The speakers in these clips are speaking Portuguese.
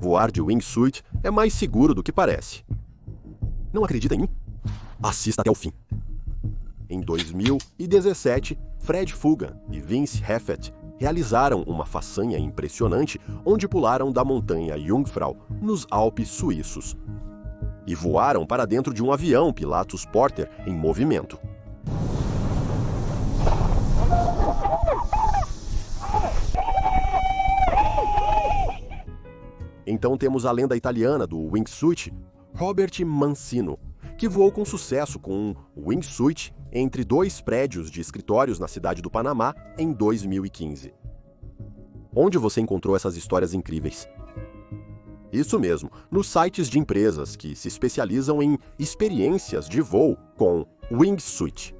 voar de wingsuit é mais seguro do que parece. Não acredita em mim? Assista até o fim. Em 2017, Fred Fugan e Vince Heffet realizaram uma façanha impressionante onde pularam da montanha Jungfrau, nos Alpes suíços, e voaram para dentro de um avião Pilatus Porter em movimento. Então temos a lenda italiana do wingsuit, Robert Mancino, que voou com sucesso com um wingsuit entre 2 prédios de escritórios na cidade do Panamá em 2015. Onde você encontrou essas histórias incríveis? Isso mesmo, nos sites de empresas que se especializam em experiências de voo com wingsuit.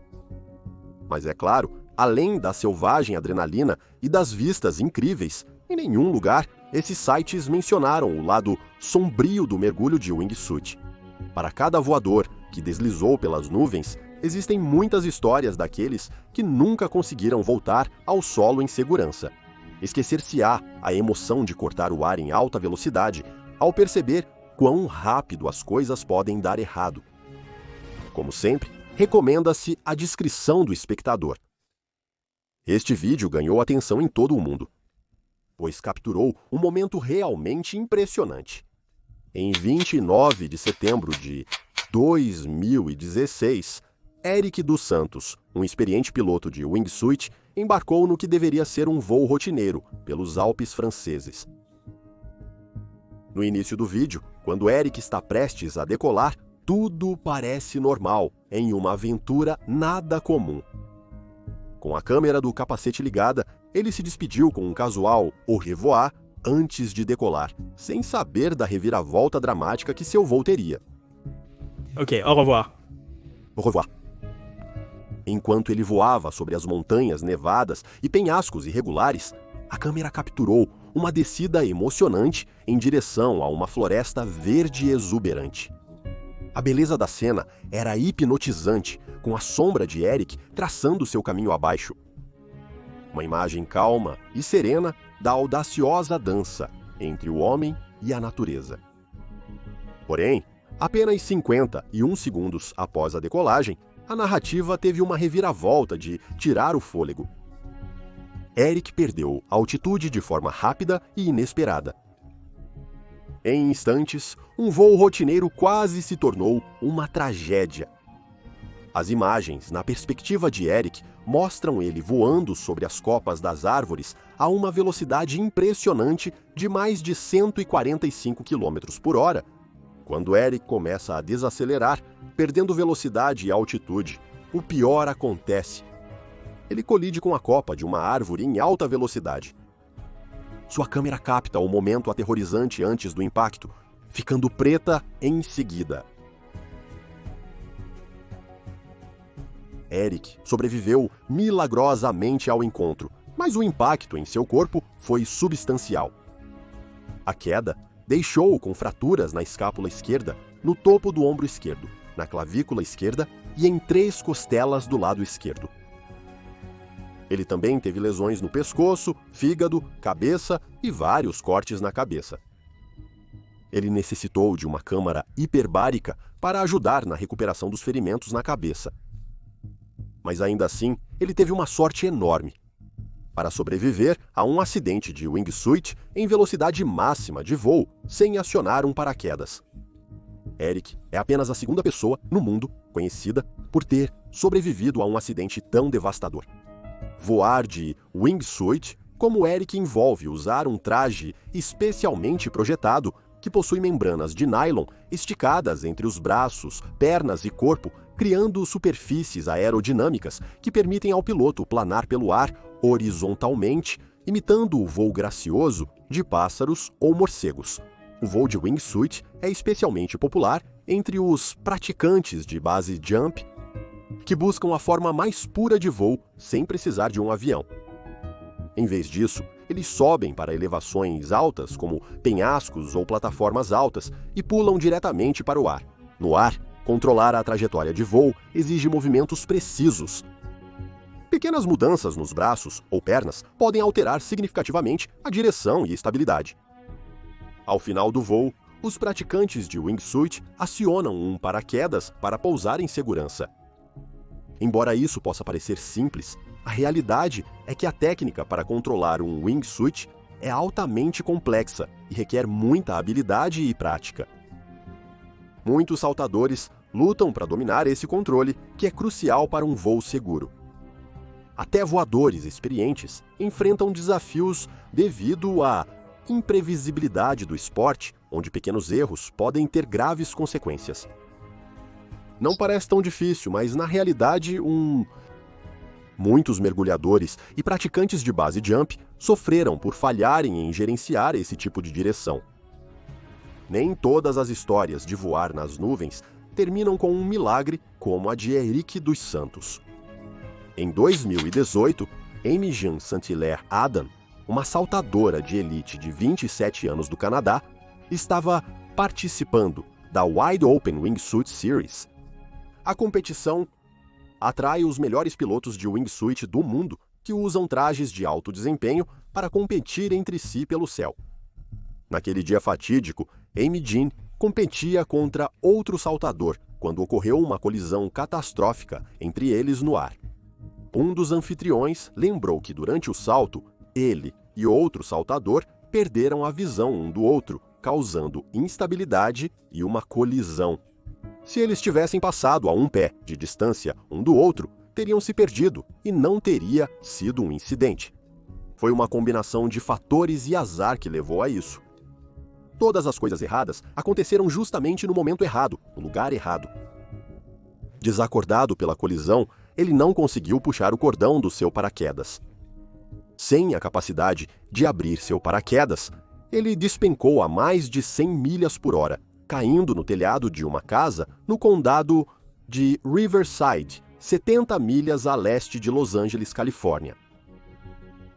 Mas é claro, além da selvagem adrenalina e das vistas incríveis, em nenhum lugar esses sites mencionaram o lado sombrio do mergulho de wingsuit. Para cada voador que deslizou pelas nuvens, existem muitas histórias daqueles que nunca conseguiram voltar ao solo em segurança. Esquecer-se-á a emoção de cortar o ar em alta velocidade ao perceber quão rápido as coisas podem dar errado. Como sempre, recomenda-se a discrição do espectador. Este vídeo ganhou atenção em todo o mundo, pois capturou um momento realmente impressionante. Em 29 de setembro de 2016, Eric dos Santos, um experiente piloto de wingsuit, embarcou no que deveria ser um voo rotineiro pelos Alpes franceses. No início do vídeo, quando Eric está prestes a decolar, tudo parece normal, em uma aventura nada comum. Com a câmera do capacete ligada, ele se despediu com um casual au revoir antes de decolar, sem saber da reviravolta dramática que seu voo teria. Ok, au revoir. Au revoir. Enquanto ele voava sobre as montanhas nevadas e penhascos irregulares, a câmera capturou uma descida emocionante em direção a uma floresta verde exuberante. A beleza da cena era hipnotizante, com a sombra de Eric traçando seu caminho abaixo. Uma imagem calma e serena da audaciosa dança entre o homem e a natureza. Porém, apenas 51 segundos após a decolagem, a narrativa teve uma reviravolta de tirar o fôlego. Eric perdeu altitude de forma rápida e inesperada. Em instantes, um voo rotineiro quase se tornou uma tragédia. As imagens, na perspectiva de Eric, mostram ele voando sobre as copas das árvores a uma velocidade impressionante de mais de 145 km por hora. Quando Eric começa a desacelerar, perdendo velocidade e altitude, o pior acontece. Ele colide com a copa de uma árvore em alta velocidade. Sua câmera capta o momento aterrorizante antes do impacto, ficando preta em seguida. Eric sobreviveu milagrosamente ao encontro, mas o impacto em seu corpo foi substancial. A queda deixou-o com fraturas na escápula esquerda, no topo do ombro esquerdo, na clavícula esquerda e em 3 costelas do lado esquerdo. Ele também teve lesões no pescoço, fígado, cabeça e vários cortes na cabeça. Ele necessitou de uma câmara hiperbárica para ajudar na recuperação dos ferimentos na cabeça. Mas ainda assim, ele teve uma sorte enorme para sobreviver a um acidente de wingsuit em velocidade máxima de voo, sem acionar um paraquedas. Eric é apenas a 2ª pessoa no mundo conhecida por ter sobrevivido a um acidente tão devastador. Voar de wingsuit, como Eric, envolve usar um traje especialmente projetado que possui membranas de nylon esticadas entre os braços, pernas e corpo, criando superfícies aerodinâmicas que permitem ao piloto planar pelo ar horizontalmente, imitando o voo gracioso de pássaros ou morcegos. O voo de wingsuit é especialmente popular entre os praticantes de base jump, que buscam a forma mais pura de voo sem precisar de um avião. Em vez disso, eles sobem para elevações altas, como penhascos ou plataformas altas, e pulam diretamente para o ar. No ar, controlar a trajetória de voo exige movimentos precisos. Pequenas mudanças nos braços ou pernas podem alterar significativamente a direção e estabilidade. Ao final do voo, os praticantes de wingsuit acionam um paraquedas para pousar em segurança. Embora isso possa parecer simples, a realidade é que a técnica para controlar um wingsuit é altamente complexa e requer muita habilidade e prática. Muitos saltadores lutam para dominar esse controle, que é crucial para um voo seguro. Até voadores experientes enfrentam desafios devido à imprevisibilidade do esporte, onde pequenos erros podem ter graves consequências. Não parece tão difícil, mas na realidade muitos mergulhadores e praticantes de base jump sofreram por falharem em gerenciar esse tipo de direção. Nem todas as histórias de voar nas nuvens terminam com um milagre como a de Eric dos Santos. Em 2018, Imogen St-Hilaire Adam, uma saltadora de elite de 27 anos do Canadá, estava participando da Wide Open Wingsuit Series. A competição atrai os melhores pilotos de wingsuit do mundo que usam trajes de alto desempenho para competir entre si pelo céu. Naquele dia fatídico, Imogen competia contra outro saltador quando ocorreu uma colisão catastrófica entre eles no ar. Um dos anfitriões lembrou que durante o salto, ele e outro saltador perderam a visão um do outro, causando instabilidade e uma colisão. Se eles tivessem passado a um pé de distância um do outro, teriam se perdido e não teria sido um incidente. Foi uma combinação de fatores e azar que levou a isso. Todas as coisas erradas aconteceram justamente no momento errado, no lugar errado. Desacordado pela colisão, ele não conseguiu puxar o cordão do seu paraquedas. Sem a capacidade de abrir seu paraquedas, ele despencou a mais de 100 milhas por hora, caindo no telhado de uma casa no condado de Riverside, 70 milhas a leste de Los Angeles, Califórnia.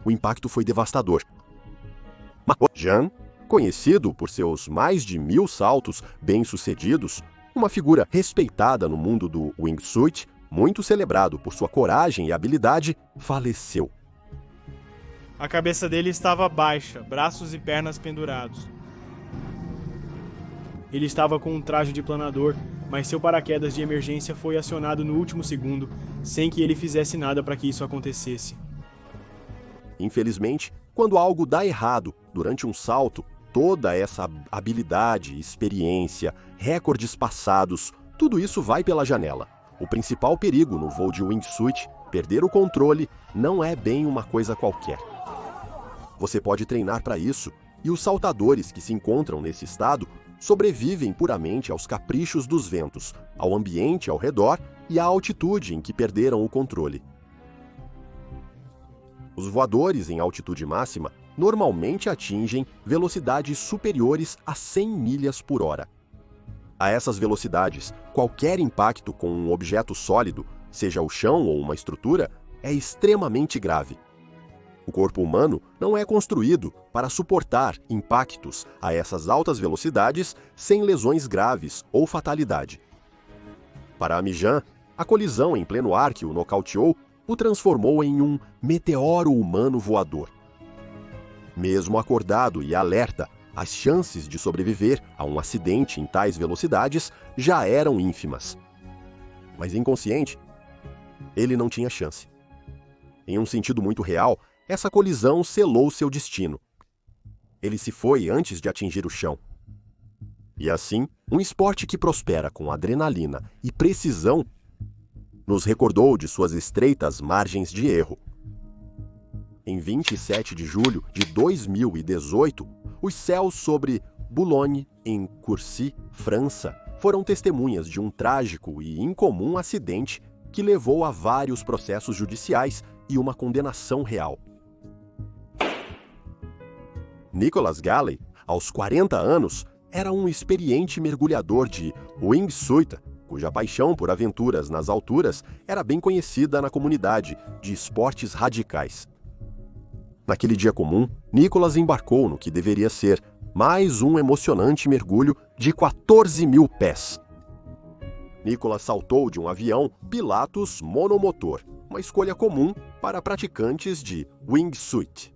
O impacto foi devastador. Jean, conhecido por seus mais de 1000 saltos bem-sucedidos, uma figura respeitada no mundo do wingsuit, muito celebrado por sua coragem e habilidade, faleceu. A cabeça dele estava baixa, braços e pernas pendurados. Ele estava com um traje de planador, mas seu paraquedas de emergência foi acionado no último segundo, sem que ele fizesse nada para que isso acontecesse. Infelizmente, quando algo dá errado durante um salto, toda essa habilidade, experiência, recordes passados, tudo isso vai pela janela. O principal perigo no voo de wingsuit, perder o controle, não é bem uma coisa qualquer. Você pode treinar para isso, e os saltadores que se encontram nesse estado sobrevivem puramente aos caprichos dos ventos, ao ambiente ao redor e à altitude em que perderam o controle. Os voadores em altitude máxima normalmente atingem velocidades superiores a 100 milhas por hora. A essas velocidades, qualquer impacto com um objeto sólido, seja o chão ou uma estrutura, é extremamente grave. O corpo humano não é construído para suportar impactos a essas altas velocidades sem lesões graves ou fatalidade. Para Imogen, a colisão em pleno ar que o nocauteou o transformou em um meteoro humano voador. Mesmo acordado e alerta, as chances de sobreviver a um acidente em tais velocidades já eram ínfimas. Mas inconsciente, ele não tinha chance. Em um sentido muito real, essa colisão selou seu destino. Ele se foi antes de atingir o chão. E assim, um esporte que prospera com adrenalina e precisão nos recordou de suas estreitas margens de erro. Em 27 de julho de 2018, os céus sobre Boulogne, em Curcy, França, foram testemunhas de um trágico e incomum acidente que levou a vários processos judiciais e uma condenação real. Nicholas Galley, aos 40 anos, era um experiente mergulhador de wingsuit, cuja paixão por aventuras nas alturas era bem conhecida na comunidade de esportes radicais. Naquele dia comum, Nicholas embarcou no que deveria ser mais um emocionante mergulho de 14 mil pés. Nicholas saltou de um avião Pilatus monomotor, uma escolha comum para praticantes de wingsuit.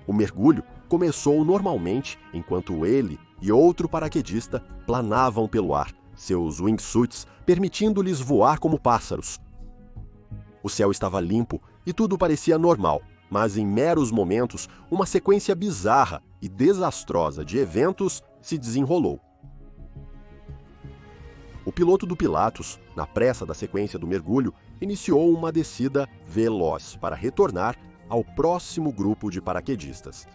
O mergulho começou normalmente enquanto ele e outro paraquedista planavam pelo ar, seus wingsuits permitindo-lhes voar como pássaros. O céu estava limpo e tudo parecia normal, mas em meros momentos, uma sequência bizarra e desastrosa de eventos se desenrolou. O piloto do Pilatus, na pressa da sequência do mergulho, iniciou uma descida veloz para retornar ao próximo grupo de paraquedistas.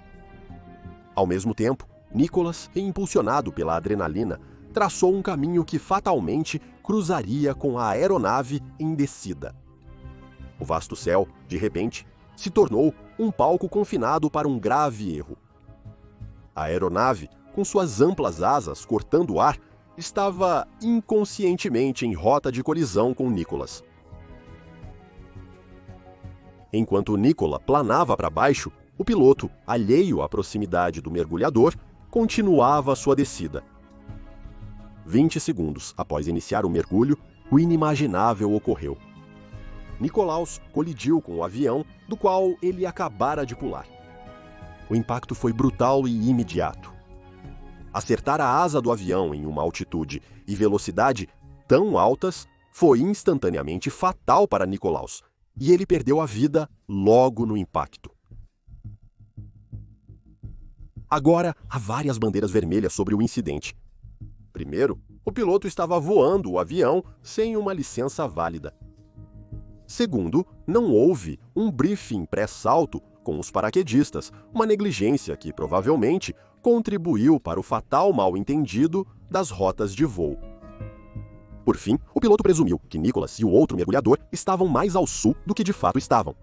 Ao mesmo tempo, Nicholas, impulsionado pela adrenalina, traçou um caminho que fatalmente cruzaria com a aeronave em descida. O vasto céu, de repente, se tornou um palco confinado para um grave erro. A aeronave, com suas amplas asas cortando o ar, estava inconscientemente em rota de colisão com Nicholas. Enquanto Nicholas planava para baixo, o piloto, alheio à proximidade do mergulhador, continuava sua descida. 20 segundos após iniciar o mergulho, o inimaginável ocorreu. Nicolaus colidiu com o avião do qual ele acabara de pular. O impacto foi brutal e imediato. Acertar a asa do avião em uma altitude e velocidade tão altas foi instantaneamente fatal para Nicolaus, e ele perdeu a vida logo no impacto. Agora, há várias bandeiras vermelhas sobre o incidente. Primeiro, o piloto estava voando o avião sem uma licença válida. Segundo, não houve um briefing pré-salto com os paraquedistas, uma negligência que provavelmente contribuiu para o fatal mal-entendido das rotas de voo. Por fim, o piloto presumiu que Nicholas e o outro mergulhador estavam mais ao sul do que de fato estavam.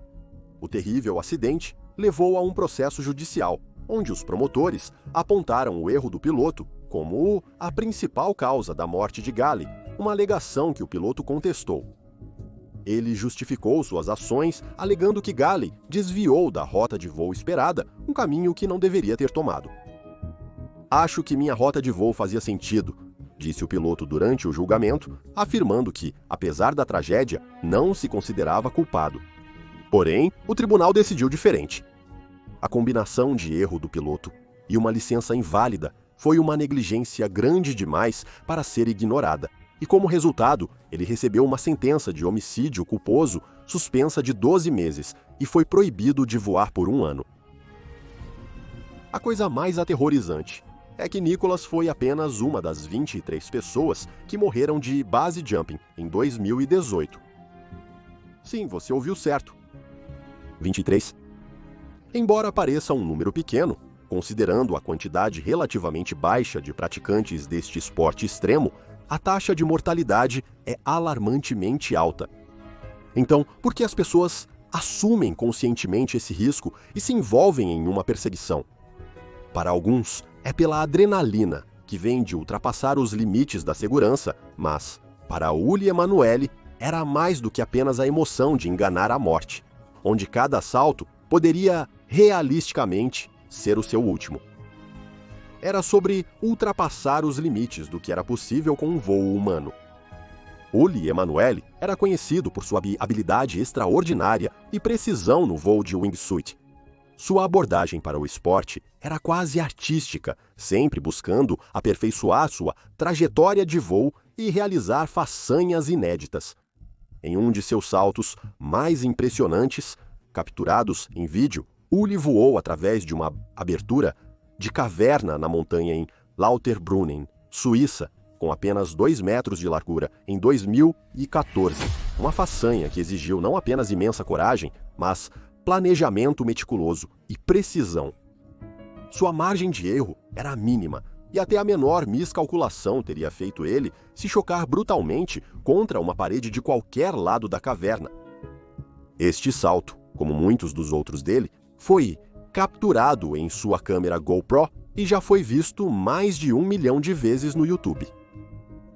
O terrível acidente levou a um processo judicial, onde os promotores apontaram o erro do piloto como a principal causa da morte de Galley, uma alegação que o piloto contestou. Ele justificou suas ações alegando que Galley desviou da rota de voo esperada, um caminho que não deveria ter tomado. "Acho que minha rota de voo fazia sentido", disse o piloto durante o julgamento, afirmando que, apesar da tragédia, não se considerava culpado. Porém, o tribunal decidiu diferente. A combinação de erro do piloto e uma licença inválida foi uma negligência grande demais para ser ignorada, e como resultado, ele recebeu uma sentença de homicídio culposo suspensa de 12 meses e foi proibido de voar por 1 ano. A coisa mais aterrorizante é que Nicholas foi apenas uma das 23 pessoas que morreram de base jumping em 2018. Sim, você ouviu certo. 23. Embora pareça um número pequeno, considerando a quantidade relativamente baixa de praticantes deste esporte extremo, a taxa de mortalidade é alarmantemente alta. Então, por que as pessoas assumem conscientemente esse risco e se envolvem em uma perseguição? Para alguns, é pela adrenalina, que vem de ultrapassar os limites da segurança, mas, para Uli Emanuele, era mais do que apenas a emoção de enganar a morte, onde cada assalto poderia, realisticamente, ser o seu último. Era sobre ultrapassar os limites do que era possível com um voo humano. Uli Emanuele era conhecido por sua habilidade extraordinária e precisão no voo de wingsuit. Sua abordagem para o esporte era quase artística, sempre buscando aperfeiçoar sua trajetória de voo e realizar façanhas inéditas. Em um de seus saltos mais impressionantes, capturados em vídeo, Uli voou através de uma abertura de caverna na montanha em Lauterbrunnen, Suíça, com apenas 2 metros de largura, em 2014. Uma façanha que exigiu não apenas imensa coragem, mas planejamento meticuloso e precisão. Sua margem de erro era mínima, e até a menor miscalculação teria feito ele se chocar brutalmente contra uma parede de qualquer lado da caverna. Este salto, como muitos dos outros dele, foi capturado em sua câmera GoPro e já foi visto mais de 1 milhão de vezes no YouTube.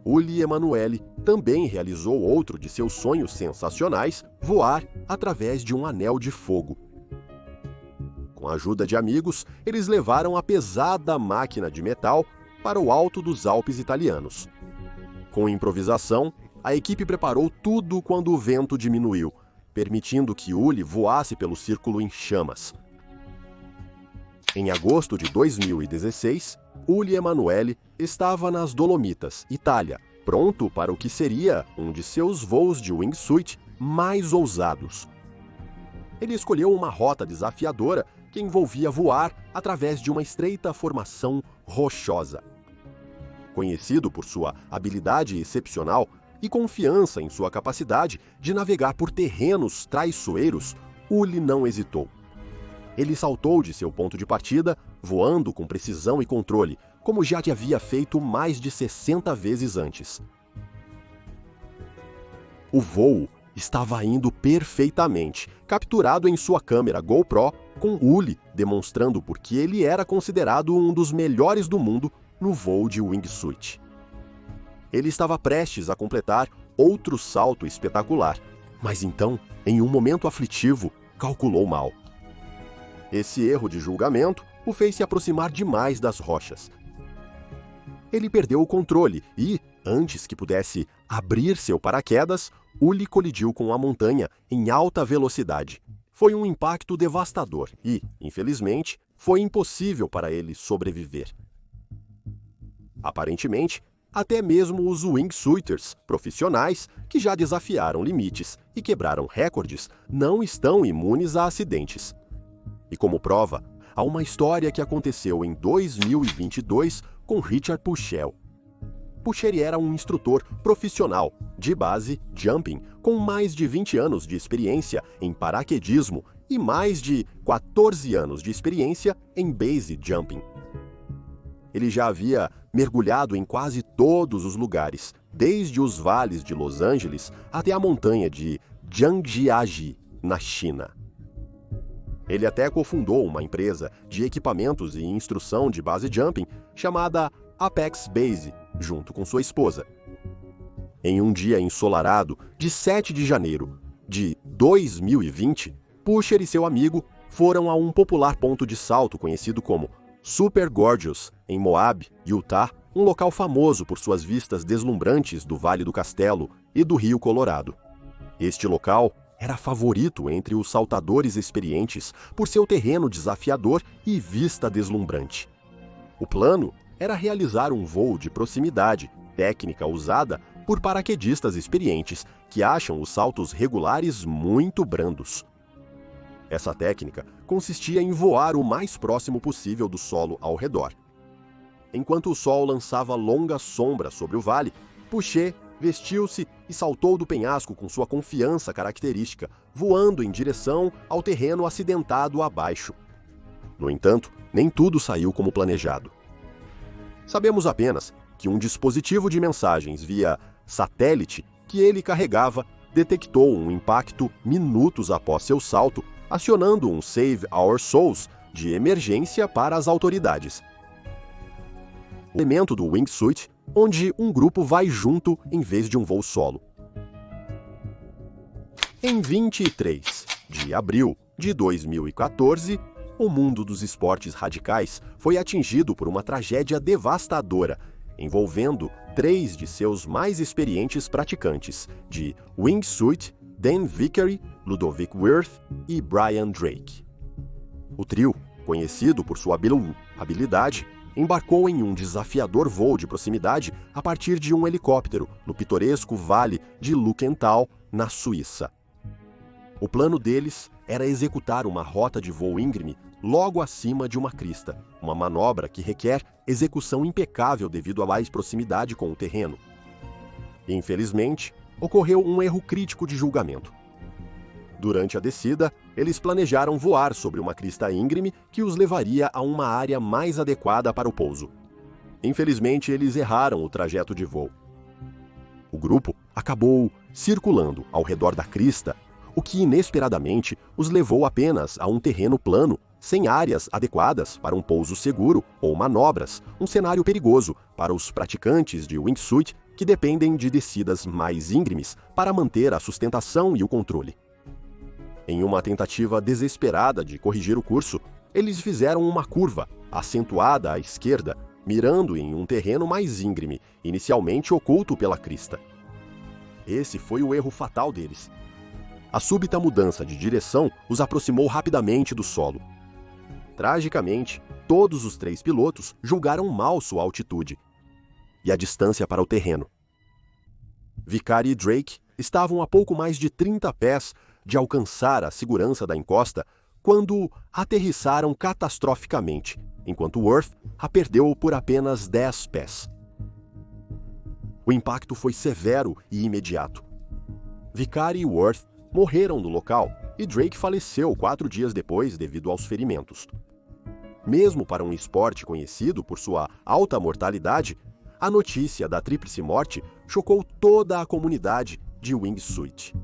Uli Emanuele também realizou outro de seus sonhos sensacionais, voar através de um anel de fogo. Com a ajuda de amigos, eles levaram a pesada máquina de metal para o alto dos Alpes italianos. Com improvisação, a equipe preparou tudo quando o vento diminuiu, permitindo que Uli voasse pelo círculo em chamas. Em agosto de 2016, Uli Emanuele estava nas Dolomitas, Itália, pronto para o que seria um de seus voos de wingsuit mais ousados. Ele escolheu uma rota desafiadora que envolvia voar através de uma estreita formação rochosa. Conhecido por sua habilidade excepcional e confiança em sua capacidade de navegar por terrenos traiçoeiros, Uli não hesitou. Ele saltou de seu ponto de partida, voando com precisão e controle, como já havia feito mais de 60 vezes antes. O voo estava indo perfeitamente, capturado em sua câmera GoPro, com Uli demonstrando por que ele era considerado um dos melhores do mundo no voo de wingsuit. Ele estava prestes a completar outro salto espetacular, mas então, em um momento aflitivo, calculou mal. Esse erro de julgamento o fez se aproximar demais das rochas. Ele perdeu o controle e, antes que pudesse abrir seu paraquedas, Uli colidiu com a montanha em alta velocidade. Foi um impacto devastador e, infelizmente, foi impossível para ele sobreviver. Aparentemente, até mesmo os wingsuiters profissionais, que já desafiaram limites e quebraram recordes, não estão imunes a acidentes. E como prova, há uma história que aconteceu em 2022 com Richard Puchel. Puchel era um instrutor profissional de base jumping com mais de 20 anos de experiência em paraquedismo e mais de 14 anos de experiência em base jumping. Ele já havia mergulhado em quase todos os lugares, desde os vales de Los Angeles até a montanha de Zhangjiajie, na China. Ele até cofundou uma empresa de equipamentos e instrução de base jumping chamada Apex Base, junto com sua esposa. Em um dia ensolarado de 7 de janeiro de 2020, Pusher e seu amigo foram a um popular ponto de salto conhecido como Super Gorgeous, em Moab, Utah, um local famoso por suas vistas deslumbrantes do Vale do Castelo e do Rio Colorado. Este local era favorito entre os saltadores experientes por seu terreno desafiador e vista deslumbrante. O plano era realizar um voo de proximidade, técnica usada por paraquedistas experientes que acham os saltos regulares muito brandos. Essa técnica consistia em voar o mais próximo possível do solo ao redor. Enquanto o sol lançava longa sombra sobre o vale, Puchel vestiu-se e saltou do penhasco com sua confiança característica, voando em direção ao terreno acidentado abaixo. No entanto, nem tudo saiu como planejado. Sabemos apenas que um dispositivo de mensagens via satélite que ele carregava detectou um impacto minutos após seu salto, acionando um Save Our Souls de emergência para as autoridades. Elemento do wingsuit, onde um grupo vai junto em vez de um voo solo. Em 23 de abril de 2014, o mundo dos esportes radicais foi atingido por uma tragédia devastadora, envolvendo 3 de seus mais experientes praticantes de wingsuit, Dan Vickery, Ludovic Wirth e Brian Drake. O trio, conhecido por sua habilidade, embarcou em um desafiador voo de proximidade a partir de um helicóptero no pitoresco vale de Luckenthal, na Suíça. O plano deles era executar uma rota de voo íngreme logo acima de uma crista, uma manobra que requer execução impecável devido à mais proximidade com o terreno. Infelizmente, ocorreu um erro crítico de julgamento. Durante a descida, eles planejaram voar sobre uma crista íngreme que os levaria a uma área mais adequada para o pouso. Infelizmente, eles erraram o trajeto de voo. O grupo acabou circulando ao redor da crista, o que inesperadamente os levou apenas a um terreno plano, sem áreas adequadas para um pouso seguro ou manobras, um cenário perigoso para os praticantes de wingsuit que dependem de descidas mais íngremes para manter a sustentação e o controle. Em uma tentativa desesperada de corrigir o curso, eles fizeram uma curva, acentuada à esquerda, mirando em um terreno mais íngreme, inicialmente oculto pela crista. Esse foi o erro fatal deles. A súbita mudança de direção os aproximou rapidamente do solo. Tragicamente, todos os 3 pilotos julgaram mal sua altitude e a distância para o terreno. Vicari e Drake estavam a pouco mais de 30 pés de alcançar a segurança da encosta quando aterrissaram catastroficamente, enquanto Worth a perdeu por apenas 10 pés. O impacto foi severo e imediato. Vicari e Worth morreram no local e Drake faleceu 4 dias depois devido aos ferimentos. Mesmo para um esporte conhecido por sua alta mortalidade, a notícia da tríplice morte chocou toda a comunidade de wingsuit.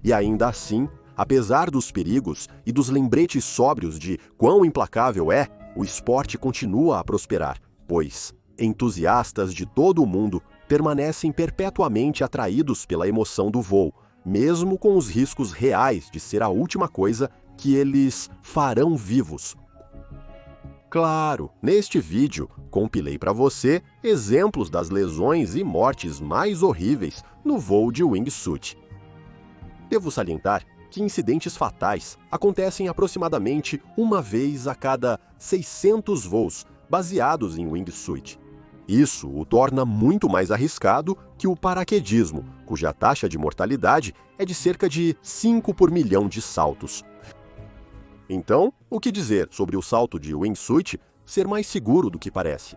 E ainda assim, apesar dos perigos e dos lembretes sóbrios de quão implacável é, o esporte continua a prosperar, pois entusiastas de todo o mundo permanecem perpetuamente atraídos pela emoção do voo, mesmo com os riscos reais de ser a última coisa que eles farão vivos. Claro, neste vídeo compilei para você exemplos das lesões e mortes mais horríveis no voo de wingsuit. Devo salientar que incidentes fatais acontecem aproximadamente uma vez a cada 600 voos baseados em wingsuit. Isso o torna muito mais arriscado que o paraquedismo, cuja taxa de mortalidade é de cerca de 5 por milhão de saltos. Então, o que dizer sobre o salto de wingsuit ser mais seguro do que parece?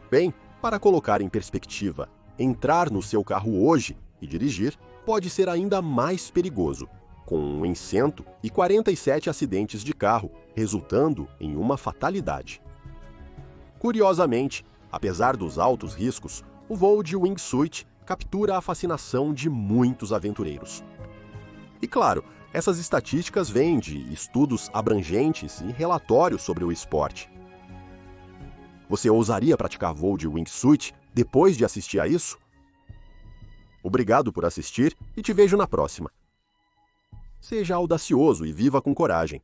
Bem, para colocar em perspectiva, entrar no seu carro hoje e dirigir pode ser ainda mais perigoso, com em 147 acidentes de carro, resultando em uma fatalidade. Curiosamente, apesar dos altos riscos, o voo de wingsuit captura a fascinação de muitos aventureiros. E claro, essas estatísticas vêm de estudos abrangentes e relatórios sobre o esporte. Você ousaria praticar voo de wingsuit depois de assistir a isso? Obrigado por assistir e te vejo na próxima. Seja audacioso e viva com coragem.